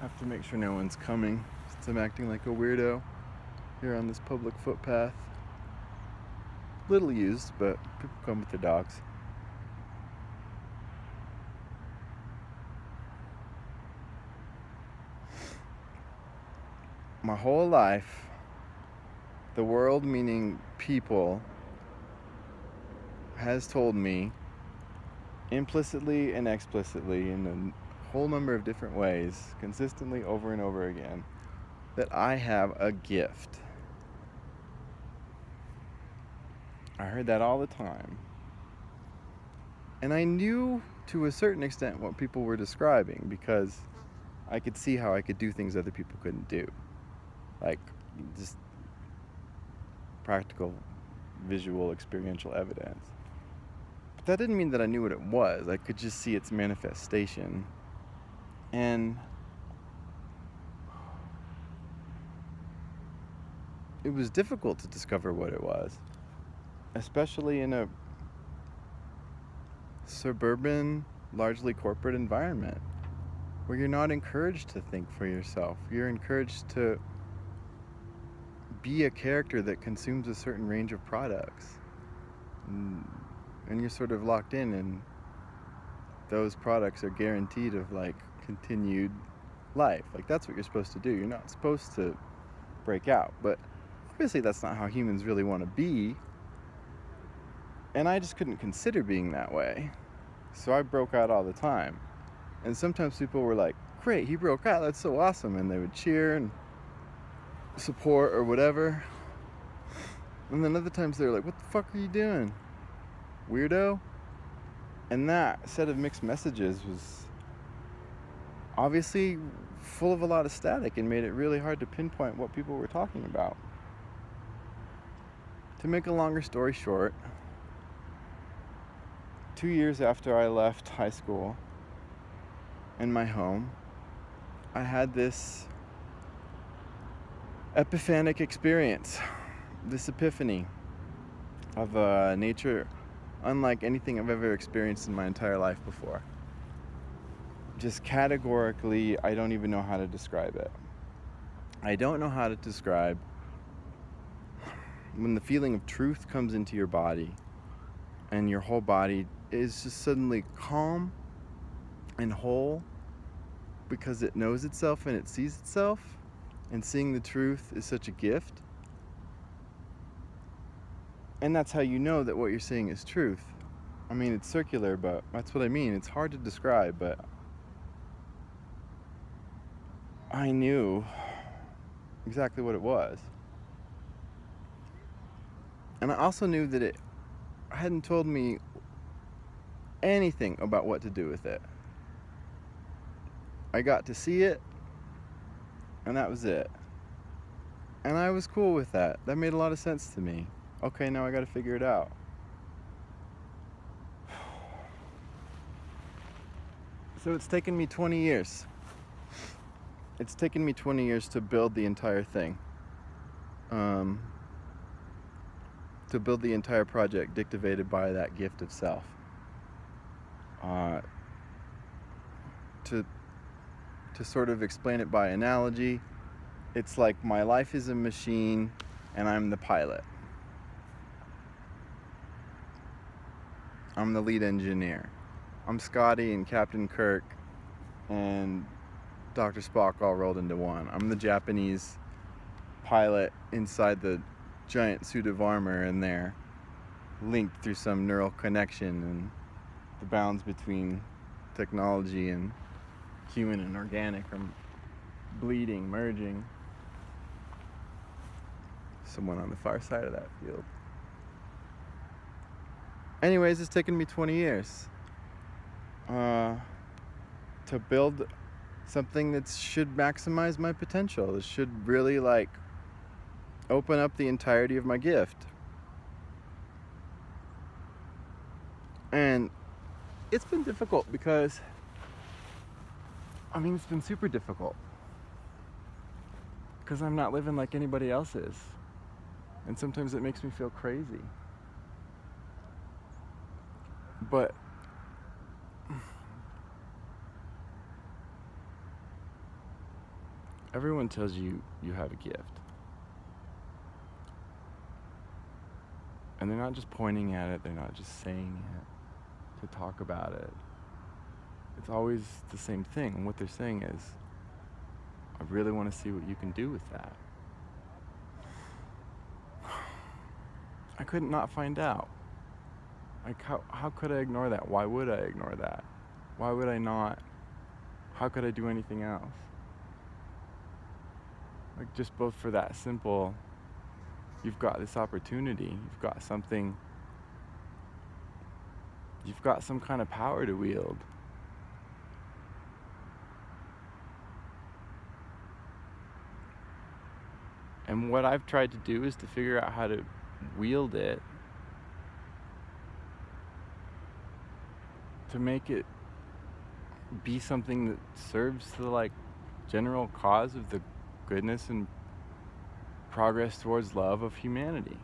Have to make sure no one's coming since I'm acting like a weirdo here on this public footpath. Little used, but people come with their dogs. My whole life, the world, meaning people, has told me implicitly and explicitly in a whole number of different ways, consistently over and over again, that I have a gift. I heard that all the time. And I knew to a certain extent what people were describing because I could see how I could do things other people couldn't do. Like just practical, visual, experiential evidence. But that didn't mean that I knew what it was. I could just see its manifestation. And it was difficult to discover what it was, especially in a suburban, largely corporate environment where you're not encouraged to think for yourself. You're encouraged to be a character that consumes a certain range of products. And you're sort of locked in, and those products are guaranteed of like continued life. Like that's what you're supposed to do. You're not supposed to break out. But obviously that's not how humans really want to be. And I just couldn't consider being that way. So I broke out all the time. And sometimes people were like, great, he broke out, that's so awesome. And they would cheer and support or whatever. And then other times they were like, what the fuck are you doing, weirdo? And that set of mixed messages was obviously full of a lot of static and made it really hard to pinpoint what people were talking about. To make a longer story short, 2 years after I left high school and my home, I had this epiphanic experience, this epiphany of a nature unlike anything I've ever experienced in my entire life before. Just categorically, I don't even know how to describe it. I don't know how to describe when the feeling of truth comes into your body and your whole body is just suddenly calm and whole because it knows itself and it sees itself, and seeing the truth is such a gift. And that's how you know that what you're seeing is truth. I mean, it's circular, but that's what I mean. It's hard to describe, but I knew exactly what it was. And I also knew that it hadn't told me anything about what to do with it. I got to see it, and that was it. And I was cool with that. That made a lot of sense to me. Okay, now I gotta figure it out. So it's taken me 20 years. It's taken me 20 years to build the entire thing. To build the entire project dictated by that gift of self. To sort of explain it by analogy, it's like my life is a machine and I'm the pilot. I'm the lead engineer. I'm Scotty and Captain Kirk and Dr. Spock all rolled into one. I'm the Japanese pilot inside the giant suit of armor, and they're linked through some neural connection, and the bounds between technology and human and organic are bleeding, merging. Someone on the far side of that field. Anyways, it's taken me 20 years to build something that should maximize my potential. It should really open up the entirety of my gift. And it's been difficult because, it's been super difficult because I'm not living like anybody else is. And sometimes it makes me feel crazy. But everyone tells you you have a gift. And they're not just pointing at it, they're not just saying it to talk about it. It's always the same thing. And what they're saying is, I really want to see what you can do with that. I couldn't not find out. Like, how could I ignore that? Why would I ignore that? Why would I not? How could I do anything else? Like, just both for that simple, you've got this opportunity, you've got something, you've got some kind of power to wield. And what I've tried to do is to figure out how to wield it to make it be something that serves the like general cause of the goodness and progress towards love of humanity.